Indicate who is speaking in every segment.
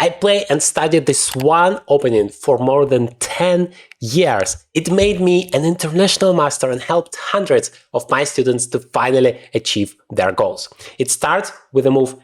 Speaker 1: I play and study this one opening for more than 10 years. It made me an international master and helped hundreds of my students to finally achieve their goals. It starts with the move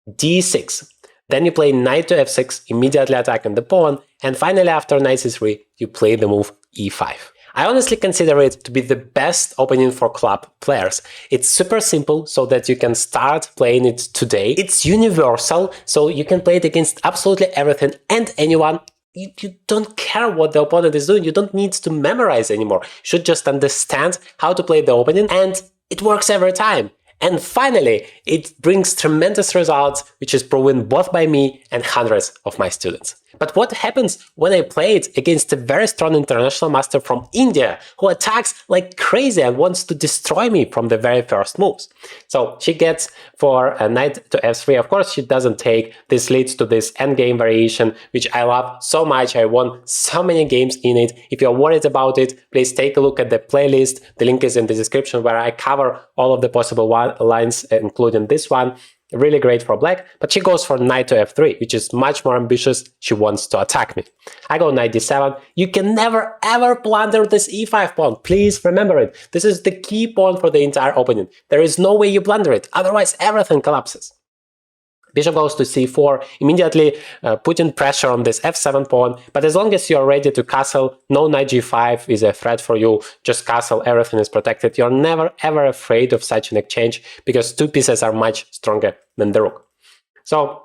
Speaker 1: d6. Then you play knight to f6, immediately attacking the pawn, and finally after knight c3, you play the move e5. I honestly consider it to be the best opening for club players. It's super simple so that you can start playing it today. It's universal, so you can play it against absolutely everything and anyone. You don't care what the opponent is doing. You don't need to memorize anymore. You should just understand how to play the opening, and it works every time. And finally, it brings tremendous results, which is proven both by me and hundreds of my students. But what happens when I play it against a very strong international master from India who attacks like crazy and wants to destroy me from the very first moves? So she gets for a knight to f3. Of course, she doesn't take. This leads to this endgame variation, which I love so much. I won so many games in it. If you're worried about it, please take a look at the playlist. The link is in the description where I cover all of the possible lines, including this one. Really great for black, but she goes for knight to f3, which is much more ambitious. She wants to attack me. I go knight d7. You can never ever blunder this e5 pawn. Please remember it. This is the key pawn for the entire opening. There is no way you blunder it, otherwise everything collapses. Bishop goes to c4, immediately putting pressure on this f7 pawn, but as long as you're ready to castle, no knight g5 is a threat for you, just castle, everything is protected. You're never ever afraid of such an exchange, because two pieces are much stronger than the rook. So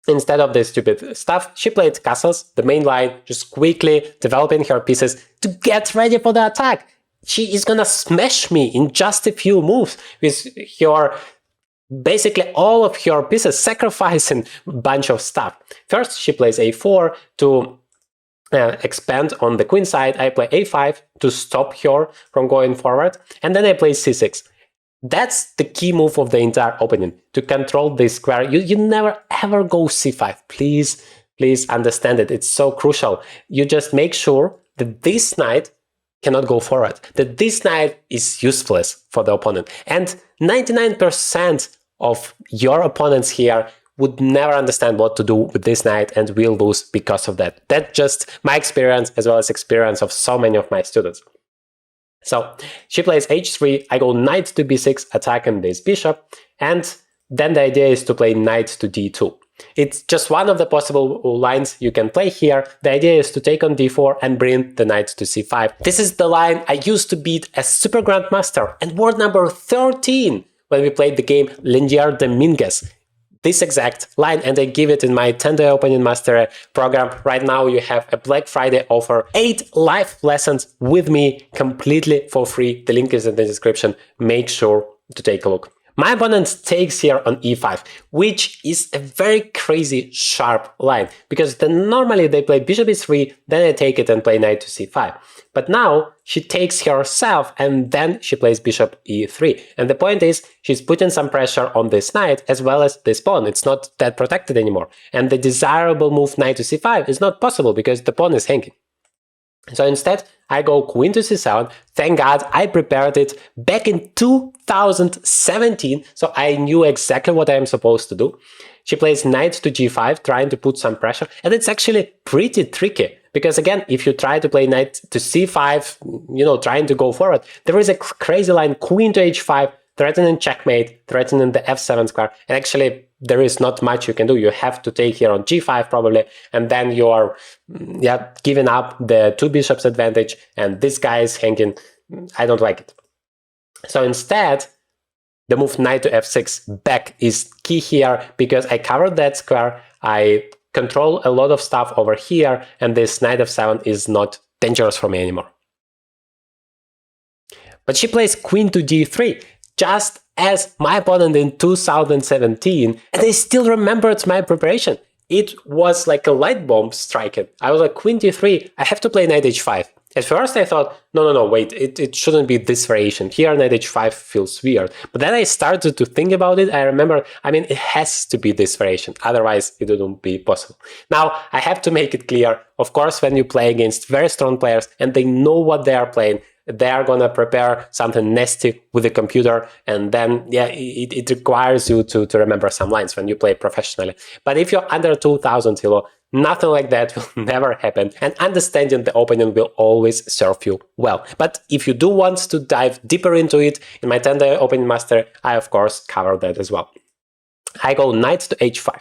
Speaker 1: instead of this stupid stuff, she played castles, the main line, just quickly developing her pieces to get ready for the attack. She is gonna smash me in just a few moves with her basically all of your pieces, sacrificing a bunch of stuff. First, she plays a4 to expand on the queen side. I play a5 to stop her from going forward, and then I play c6. That's the key move of the entire opening, to control this square. You never ever go c5. Please understand it. It's so crucial. You just make sure that this knight cannot go forward, that this knight is useless for the opponent. And 99% of your opponents here would never understand what to do with this knight and will lose because of that. That's just my experience, as well as experience of so many of my students. So she plays h3, I go knight to b6, attacking this bishop, and then the idea is to play knight to d2. It's just one of the possible lines you can play here. The idea is to take on d4 and bring the knight to c5. This is the line I used to beat as Super Grandmaster and world number 13 when we played the game Linear Dominguez. This exact line, and I give it in my 10-day opening master program. Right now you have a Black Friday offer, 8 live lessons with me completely for free. The link is in the description. Make sure to take a look. My opponent takes here on e5, which is a very crazy sharp line, because then normally they play bishop e3, then I take it and play knight to c5. But now she takes herself and then she plays bishop e3. And the point is, she's putting some pressure on this knight as well as this pawn. It's not that protected anymore. And the desirable move knight to c5 is not possible because the pawn is hanging. So instead, I go queen to c7. Thank God I prepared it back in 2017, so I knew exactly what I am supposed to do. She plays knight to g5, trying to put some pressure, and it's actually pretty tricky. Because again, if you try to play knight to c5, trying to go forward, there is a crazy line, queen to h5, threatening checkmate, threatening the f7 square, and actually there is not much you can do. You have to take here on g5 probably, and then you are giving up the two bishops advantage, and this guy is hanging. I don't like it. So instead, the move knight to f6 back is key here, because I covered that square, I control a lot of stuff over here, and this knight f7 is not dangerous for me anymore. But she plays queen to d3, just as my opponent in 2017, and I still remembered my preparation. It was like a light bomb striking. I was like, queen d3, I have to play knight h5. At first I thought, no, wait, it shouldn't be this variation. Here knight h5 feels weird. But then I started to think about it. I remember, it has to be this variation. Otherwise, it wouldn't be possible. Now, I have to make it clear, of course, when you play against very strong players and they know what they are playing, they are gonna prepare something nasty with the computer, and then yeah, it requires you to remember some lines when you play professionally. But if you're under 2000 elo, nothing like that will never happen, and understanding the opening will always serve you well. But if you do want to dive deeper into it, in my 10-day opening master, I of course cover that as well. I go knight to h5.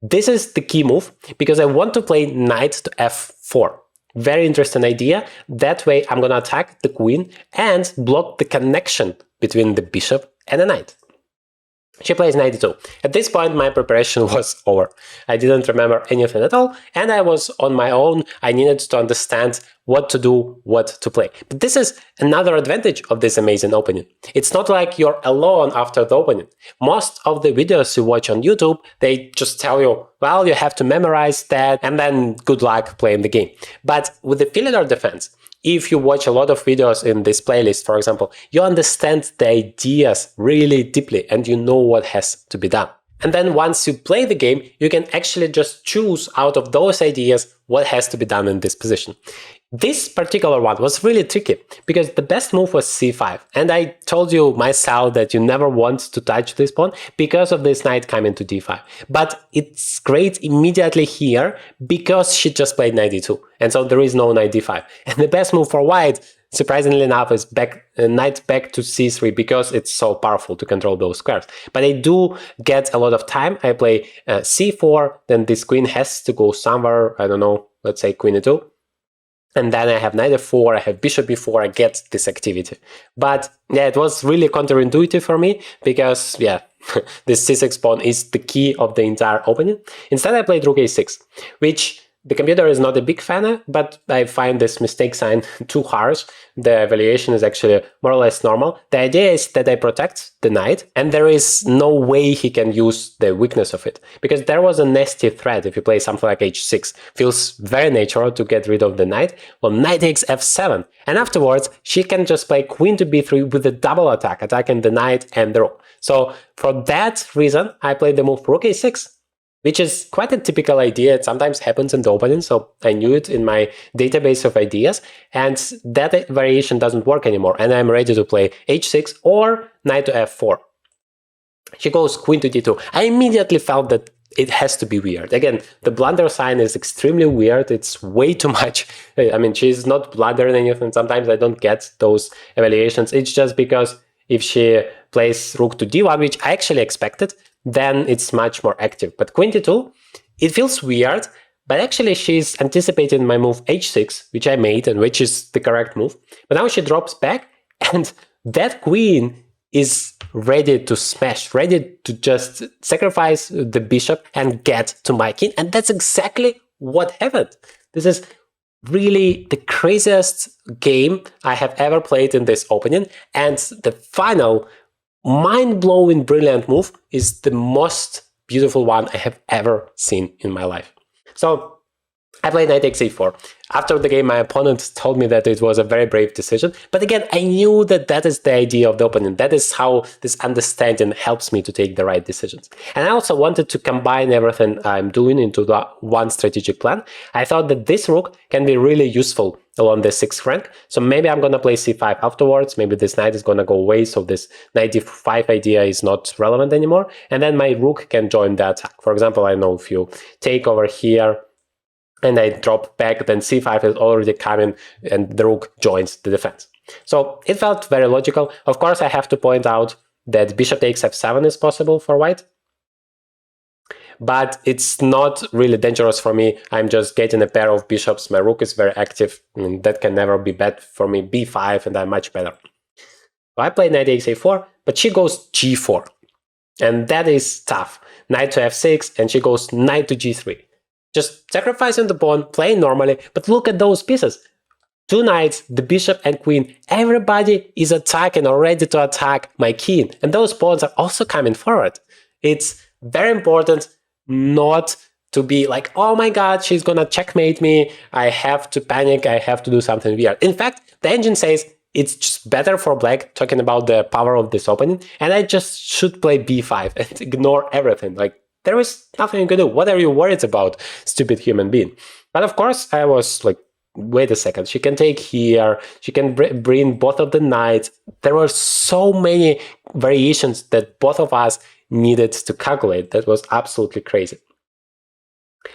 Speaker 1: This is the key move because I want to play knight to f4. Very interesting idea. That way I'm gonna attack the queen and block the connection between the bishop and the knight. She plays knight e2. At this point, my preparation was over. I didn't remember anything at all, and I was on my own. I needed to understand what to do, what to play. But this is another advantage of this amazing opening. It's not like you're alone after the opening. Most of the videos you watch on YouTube, they just tell you, well, you have to memorize that, and then good luck playing the game. But with the Philidor defense, if you watch a lot of videos in this playlist, for example, you understand the ideas really deeply and you know what has to be done. And then once you play the game, you can actually just choose out of those ideas what has to be done in this position. This particular one was really tricky because the best move was c5, and I told you myself that you never want to touch this pawn because of this knight coming to d5. But it's great immediately here because she just played knight d2, and so there is no knight d5. And the best move for white, surprisingly enough, is knight back to c3 because it's so powerful to control those squares. But I do get a lot of time. I play c4, then this queen has to go somewhere, I don't know, let's say queen e2. And then I have knight f4, I have bishop b4, I get this activity. But yeah, it was really counterintuitive for me because, yeah, this c6 pawn is the key of the entire opening. Instead, I played rook a6, which the computer is not a big fan of, but I find this mistake sign too harsh. The evaluation is actually more or less normal. The idea is that I protect the knight, and there is no way he can use the weakness of it. Because there was a nasty threat if you play something like h6. Feels very natural to get rid of the knight. Well, knight takes f7. And afterwards, she can just play queen to b3 with a double attack, attacking the knight and the rook. So for that reason, I played the move rook a6. Which is quite a typical idea. It sometimes happens in the opening, so I knew it in my database of ideas, and that variation doesn't work anymore, and I'm ready to play h6 or knight to f4. She goes queen to d2. I immediately felt that it has to be weird. Again, the blunder sign is extremely weird. It's way too much. I mean, she's not blundering anything. Sometimes I don't get those evaluations. It's just because if she plays rook to d1, which I actually expected, then it's much more active. But queen d2, it feels weird, but actually she's anticipating my move h6, which I made and which is the correct move. But now she drops back, and that queen is ready to smash, ready to just sacrifice the bishop and get to my king. And that's exactly what happened. This is really the craziest game I have ever played in this opening, and the final mind-blowing brilliant move is the most beautiful one I have ever seen in my life. So I played knight takes a4. After the game, my opponent told me that it was a very brave decision. But again, I knew that that is the idea of the opening. That is how this understanding helps me to take the right decisions. And I also wanted to combine everything I'm doing into the one strategic plan. I thought that this rook can be really useful along the 6th rank. So maybe I'm going to play c5 afterwards. Maybe this knight is going to go away, so this knight d5 idea is not relevant anymore. And then my rook can join the attack. For example, I know if you take over here, and I drop back, then c5 is already coming and the rook joins the defense. So it felt very logical. Of course, I have to point out that bishop takes f7 is possible for white. But it's not really dangerous for me. I'm just getting a pair of bishops. My rook is very active. I mean, that can never be bad for me. b5, and I'm much better. So I play knight takes a4, but she goes g4. And that is tough. Knight to f6, and she goes knight to g3. Just sacrificing the pawn, playing normally, but look at those pieces. Two knights, the bishop and queen, everybody is attacking or ready to attack my king. And those pawns are also coming forward. It's very important not to be like, oh my god, she's gonna checkmate me, I have to panic, I have to do something weird. In fact, the engine says it's just better for black, talking about the power of this opening, and I just should play b5 and ignore everything. Like, there is nothing you can do. What are you worried about, stupid human being? But of course, I was like wait a second, she can take here, she can bring both of the knights. There were so many variations that both of us needed to calculate. That was absolutely crazy.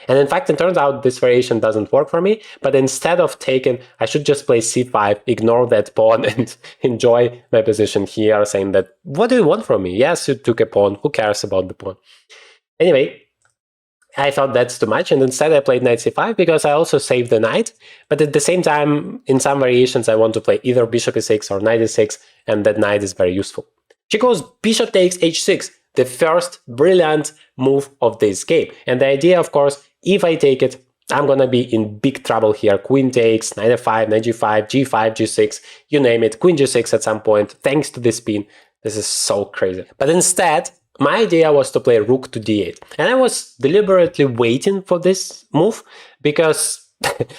Speaker 1: And in fact, it turns out this variation doesn't work for me, but instead of taking, I should just play c5, ignore that pawn, and enjoy my position here, saying that, what do you want from me? Yes, you took a pawn, who cares about the pawn? Anyway, I thought that's too much, and instead I played knight c5 because I also saved the knight, but at the same time, in some variations, I want to play either bishop e6 or knight e6, and that knight is very useful. She goes bishop takes h6, the first brilliant move of this game. And the idea, of course, if I take it, I'm gonna be in big trouble here. Queen takes, knight f5, knight g5, g5, g6, you name it, queen g6 at some point, thanks to this spin. This is so crazy. But instead, my idea was to play rook to d8. And I was deliberately waiting for this move because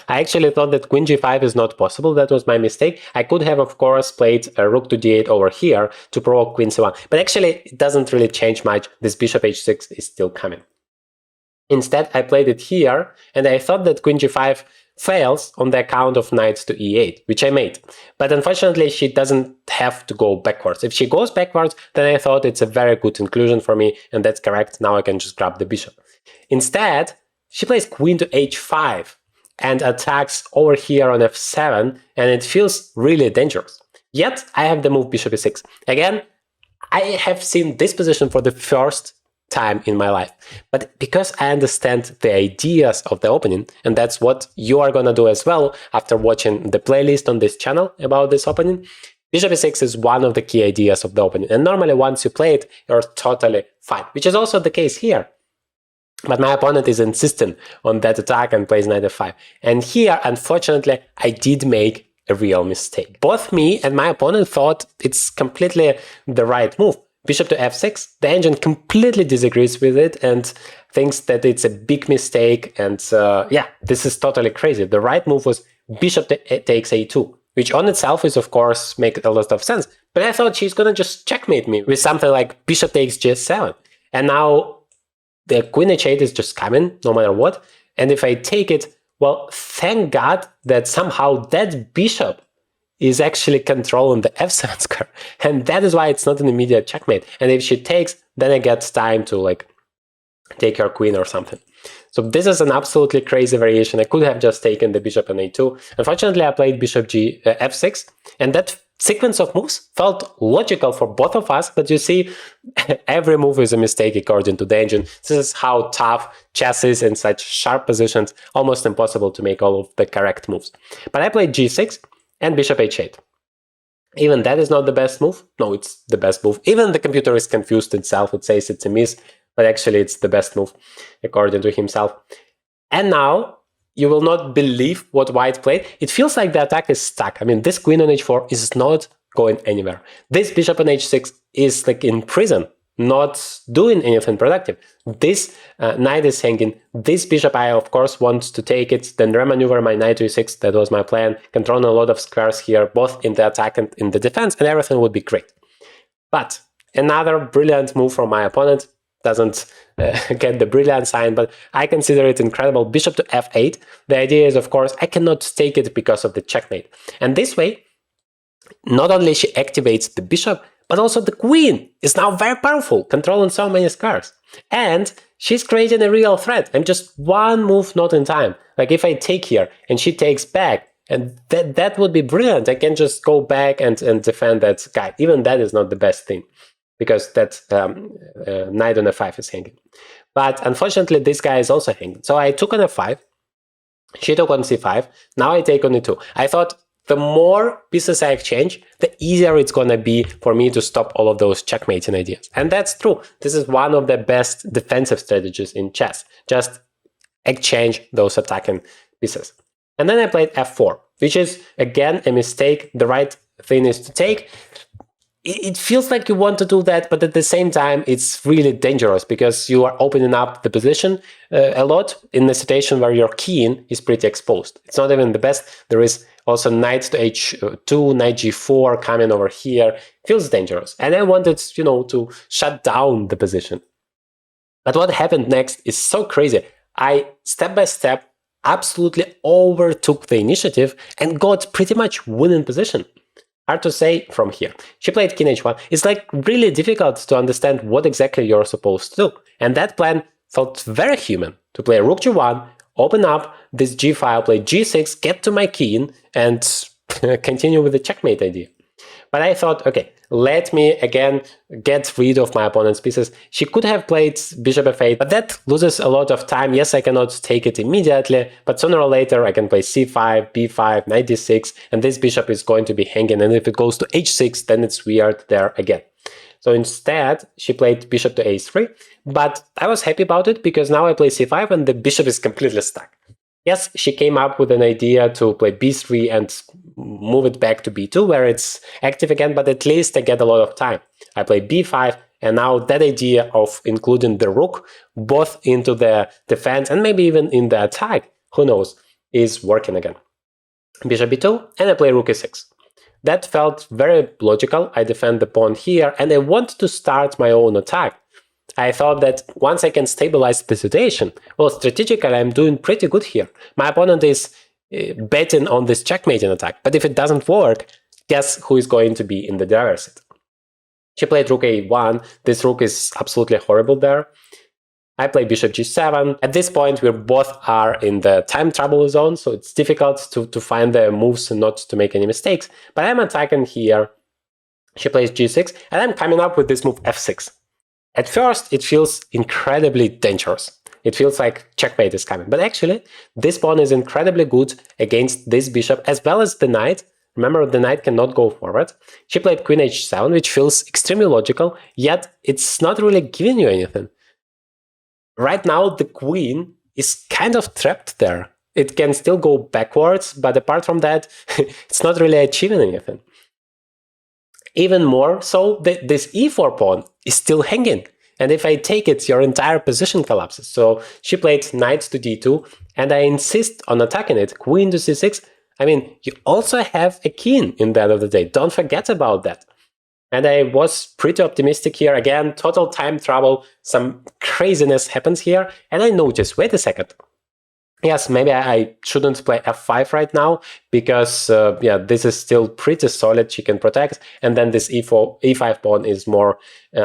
Speaker 1: I actually thought that queen g5 is not possible. That was my mistake. I could have, of course, played a rook to d8 over here to provoke queen c1. But actually, it doesn't really change much. This bishop h6 is still coming. Instead, I played it here, and I thought that queen g5 fails on the account of knight to e8, which I made. But unfortunately, she doesn't have to go backwards. If she goes backwards, then I thought it's a very good inclusion for me, and that's correct. Now I can just grab the bishop. Instead, she plays queen to h5 and attacks over here on f7, and it feels really dangerous. Yet, I have the move bishop e6. Again, I have seen this position for the first time in my life, but because I understand the ideas of the opening, and that's what you are gonna do as well after watching the playlist on this channel about this opening, bishop e6 is one of the key ideas of the opening, and normally once you play it, you're totally fine, which is also the case here. But my opponent is insistent on that attack and plays knight f5. And here, unfortunately, I did make a real mistake. Both me and my opponent thought it's completely the right move. Bishop to f6, the engine completely disagrees with it and thinks that it's a big mistake. And yeah, this is totally crazy. The right move was bishop takes a2, which on itself is, of course, make a lot of sense. But I thought she's gonna just checkmate me with something like bishop takes g7. And now the queen h8 is just coming, no matter what. And if I take it, well, thank God that somehow that bishop is actually controlling the f7 square. And that is why it's not an immediate checkmate. And if she takes, then I get time to like take her queen or something. So this is an absolutely crazy variation. I could have just taken the bishop on a2. Unfortunately, I played bishop f6, and that sequence of moves felt logical for both of us, but you see, every move is a mistake according to the engine. This is how tough chess is in such sharp positions, almost impossible to make all of the correct moves. But I played g6 and bishop h8. Even that is not the best move. No, it's the best move. Even the computer is confused itself. It says it's a miss, but actually it's the best move according to himself. And now you will not believe what white played. It feels like the attack is stuck. I mean, this queen on h4 is not going anywhere. This bishop on h6 is like in prison, not doing anything productive. This knight is hanging. This bishop, I of course want to take it, then remaneuver my knight to e6. That was my plan. Controlling a lot of squares here, both in the attack and in the defense, and everything would be great. But another brilliant move from my opponent. Doesn't get the brilliant sign, but I consider it incredible. Bishop to f8. The idea is, of course, I cannot take it because of the checkmate. And this way, not only she activates the bishop, but also the queen is now very powerful, controlling so many squares. And she's creating a real threat. I'm just one move not in time. Like if I take here and she takes back, and that would be brilliant. I can just go back and defend that guy. Even that is not the best thing, because that knight on f5 is hanging. But unfortunately, this guy is also hanging. So I took on f5, she took on c5, now I take on e2. I thought the more pieces I exchange, the easier it's gonna be for me to stop all of those checkmating ideas. And that's true. This is one of the best defensive strategies in chess. Just exchange those attacking pieces. And then I played f4, which is, again, a mistake. The right thing is to take. It feels like you want to do that, but at the same time, it's really dangerous because you are opening up the position a lot in a situation where your king is pretty exposed. It's not even the best. There is also knight to h2, knight g4 coming over here. It feels dangerous. And I wanted, you know, to shut down the position. But what happened next is so crazy. Step by step, absolutely overtook the initiative and got pretty much winning position. Hard to say from here. She played king h1. It's like really difficult to understand what exactly you're supposed to do. And that plan felt very human. To play rook g1, open up this g file, play g6, get to my king, and continue with the checkmate idea. But I thought, okay, let me again get rid of my opponent's pieces. She could have played bishop f8, but that loses a lot of time. Yes, I cannot take it immediately, but sooner or later I can play c5, b5, knight d6, and this bishop is going to be hanging. And if it goes to h6, then it's weird there again. So instead, she played bishop to a3, but I was happy about it because now I play c5 and the bishop is completely stuck. Yes, she came up with an idea to play b3 and move it back to b2 where it's active again, but at least I get a lot of time. I play b5, and now that idea of including the rook both into the defense and maybe even in the attack, who knows, is working again. Bishop b2, and I play rook e6. That felt very logical. I defend the pawn here, and I want to start my own attack. I thought that once I can stabilize the situation, well, strategically I'm doing pretty good here. My opponent is betting on this checkmating attack, but if it doesn't work, guess who is going to be in the driver's seat? She played rook a1. This rook is absolutely horrible there. I play bishop g7. At this point, we both are in the time trouble zone, so it's difficult to find the moves and not to make any mistakes. But I'm attacking here. She plays g6, and I'm coming up with this move f6. At first, it feels incredibly dangerous. It feels like checkmate is coming. But actually, this pawn is incredibly good against this bishop as well as the knight. Remember, the knight cannot go forward. She played queen h7, which feels extremely logical, yet it's not really giving you anything. Right now, the queen is kind of trapped there. It can still go backwards, but apart from that, it's not really achieving anything. Even more so, this e4 pawn is still hanging. And if I take it, your entire position collapses. So she played knight to d2, and I insist on attacking it. Queen to c6. I mean, you also have a king in the end of the day. Don't forget about that. And I was pretty optimistic here. Again, total time trouble. Some craziness happens here. And I noticed, wait a second. Yes, maybe I shouldn't play f5 right now because, yeah, this is still pretty solid. She can protect. And then this e5 pawn is more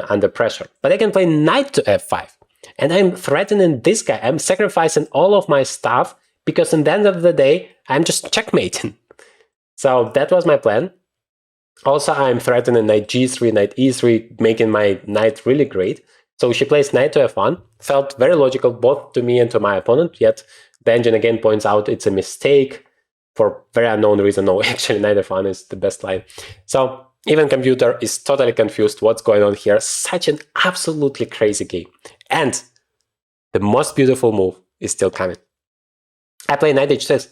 Speaker 1: under pressure. But I can play knight to f5. And I'm threatening this guy. I'm sacrificing all of my stuff because in the end of the day, I'm just checkmating. So that was my plan. Also, I'm threatening knight g3, knight e3, making my knight really great. So she plays knight to f1. Felt very logical both to me and to my opponent, yet the engine again points out it's a mistake for very unknown reason. No, actually, knight f1 is the best line. So even computer is totally confused what's going on here. Such an absolutely crazy game. And the most beautiful move is still coming. I play knight h6.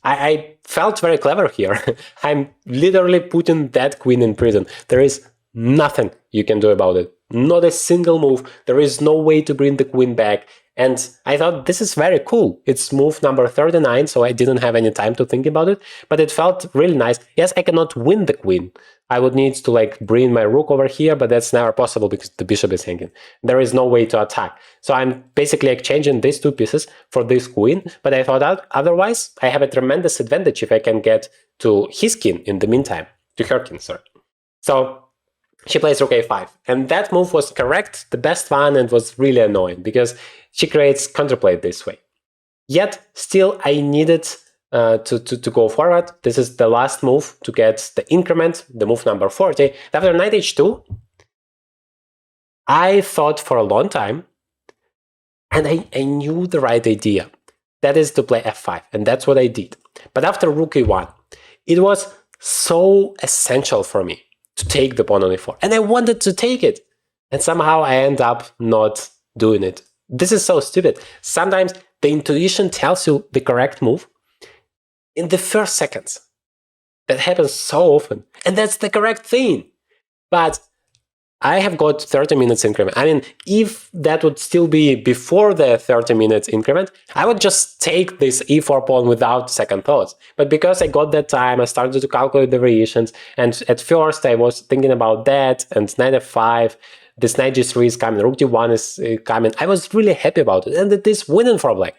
Speaker 1: I felt very clever here. I'm literally putting that queen in prison. There is nothing you can do about it. Not a single move. There is no way to bring the queen back. And I thought this is very cool. It's move number 39, so I didn't have any time to think about it. But it felt really nice. Yes, I cannot win the queen. I would need to like bring my rook over here, but that's never possible because the bishop is hanging. There is no way to attack. So I'm basically exchanging these two pieces for this queen. But I thought otherwise I have a tremendous advantage if I can get to his king in the meantime, to her king, sorry. So she plays rook a5, and that move was correct, the best one, and was really annoying because she creates counterplay this way. Yet still I needed to go forward. This is the last move to get the increment, the move number 40. After knight h2, I thought for a long time, and I knew the right idea. That is to play f5, and that's what I did. But after rook e1, it was so essential for me to take the pawn on e4, and I wanted to take it, and somehow I end up not doing it. This is so stupid. Sometimes the intuition tells you the correct move in the first seconds. That happens so often, and that's the correct thing. But I have got 30 minutes increment. I mean, if that would still be before the 30 minutes increment, I would just take this e4 pawn without second thoughts. But because I got that time, I started to calculate the variations, and at first I was thinking about that, and knight f5, this knight g3 is coming, rook d1 is coming. I was really happy about it, and it is winning for black.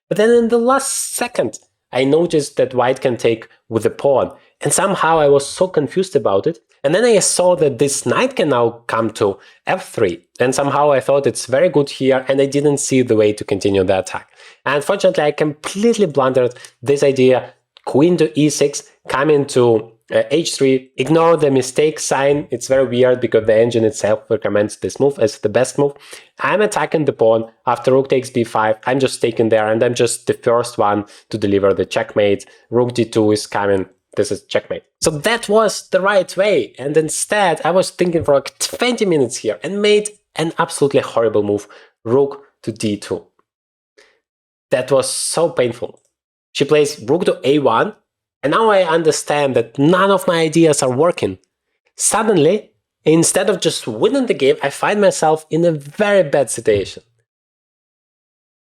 Speaker 1: But then in the last second, I noticed that white can take with the pawn, and somehow I was so confused about it. And then I saw that this knight can now come to f3, and somehow I thought it's very good here, and I didn't see the way to continue the attack. And unfortunately, I completely blundered this idea. Queen to e6, coming to h3, ignore the mistake sign. It's very weird because the engine itself recommends this move as the best move. I'm attacking the pawn. After rook takes b5, I'm just taking there, and I'm just the first one to deliver the checkmate. Rook d2 is coming. This is checkmate. So that was the right way. And instead, I was thinking for like 20 minutes here and made an absolutely horrible move. Rook to d2. That was so painful. She plays rook to a1. And now I understand that none of my ideas are working. Suddenly, instead of just winning the game, I find myself in a very bad situation.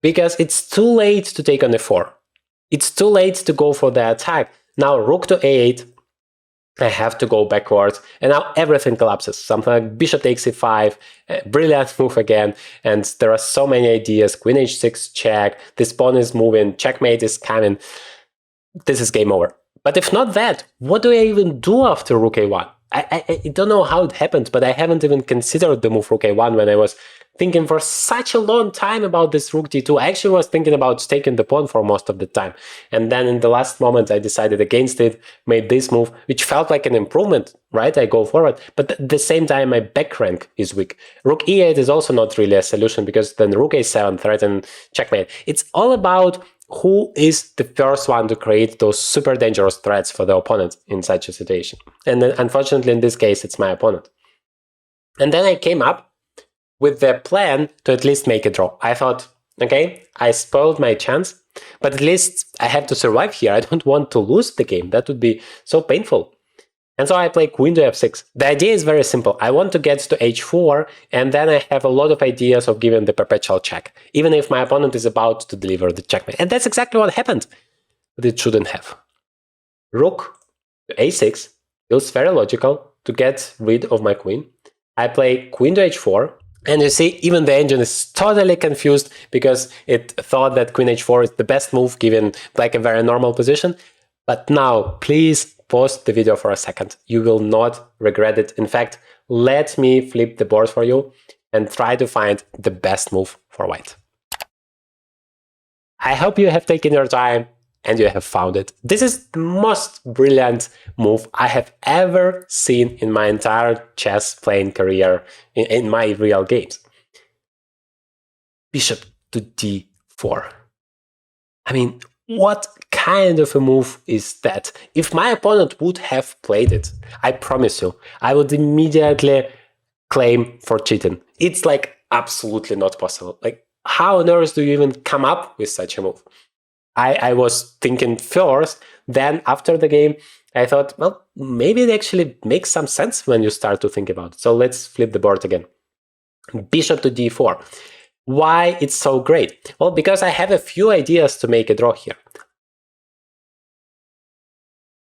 Speaker 1: Because it's too late to take on e4. It's too late to go for the attack. Now rook to a8, I have to go backwards, and now everything collapses. Something like bishop takes e5, brilliant move again, and there are so many ideas. Queen h6 check, this pawn is moving, checkmate is coming. This is game over. But if not that, what do I even do after rook a1? I don't know how it happened, but I haven't even considered the move rook a1 when I was thinking for such a long time about this rook d2. I actually was thinking about taking the pawn for most of the time. And then in the last moment, I decided against it, made this move, which felt like an improvement, right? I go forward. But at the same time, my back rank is weak. Rook e8 is also not really a solution because then rook a7 threatens checkmate. It's all about who is the first one to create those super dangerous threats for the opponent in such a situation. And then, unfortunately, in this case, it's my opponent. And then I came up with the plan to at least make a draw. I thought, okay, I spoiled my chance, but at least I have to survive here. I don't want to lose the game. That would be so painful. And so I play queen to f6. The idea is very simple. I want to get to h4, and then I have a lot of ideas of giving the perpetual check, even if my opponent is about to deliver the checkmate. And that's exactly what happened, but it shouldn't have. Rook to a6 feels very logical to get rid of my queen. I play queen to h4, and you see, even the engine is totally confused because it thought that queen h4 is the best move given like a very normal position. But now, please pause the video for a second. You will not regret it. In fact, let me flip the board for you and try to find the best move for white. I hope you have taken your time and you have found it. This is the most brilliant move I have ever seen in my entire chess playing career in my real games. Bishop to d4. I mean, what kind of a move is that? If my opponent would have played it, I promise you, I would immediately claim for cheating. It's like absolutely not possible. Like, how on earth do you even come up with such a move? I was thinking first, then after the game, I thought, well, maybe it actually makes some sense when you start to think about it. So let's flip the board again. Bishop to d4. Why it's so great? Well, because I have a few ideas to make a draw here.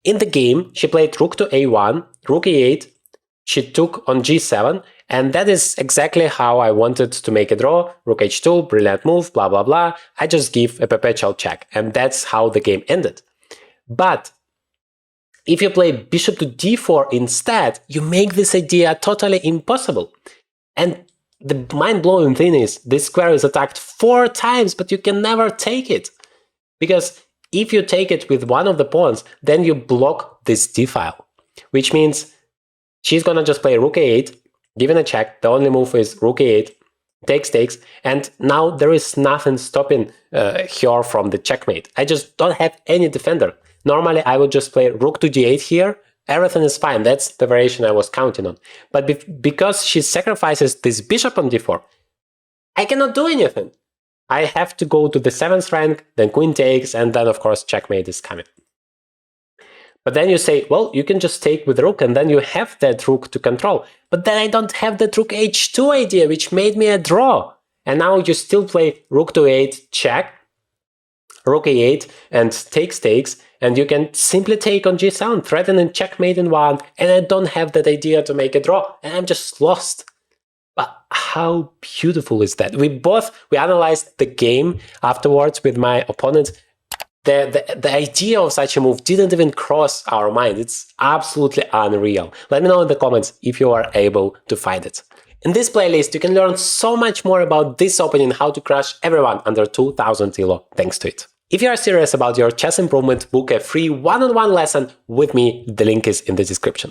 Speaker 1: In the game, she played rook to a1, rook e8, she took on g7, and that is exactly how I wanted to make a draw. Rook h2, brilliant move, blah, blah, blah. I just give a perpetual check, and that's how the game ended. But if you play bishop to d4 instead, you make this idea totally impossible. And the mind-blowing thing is, this square is attacked 4 times, but you can never take it. Because if you take it with one of the pawns, then you block this d-file. Which means she's gonna just play rook a8, given a check, the only move is rook a8, takes, and now there is nothing stopping her from the checkmate. I just don't have any defender. Normally, I would just play rook to d8 here, everything is fine, that's the variation I was counting on. But because she sacrifices this bishop on d4, I cannot do anything. I have to go to the 7th rank, then queen takes, and then of course checkmate is coming. But then you say, well, you can just take with rook, and then you have that rook to control. But then I don't have that rook h2 idea, which made me a draw. And now you still play rook to 8, check, rook a8, and takes, and you can simply take on g7, threaten and checkmate in one, and I don't have that idea to make a draw, and I'm just lost. But how beautiful is that? We analyzed the game afterwards with my opponent. The idea of such a move didn't even cross our mind. It's absolutely unreal. Let me know in the comments if you are able to find it. In this playlist, you can learn so much more about this opening, how to crush everyone under 2000 elo thanks to it. If you are serious about your chess improvement, book a free one-on-one lesson with me. The link is in the description.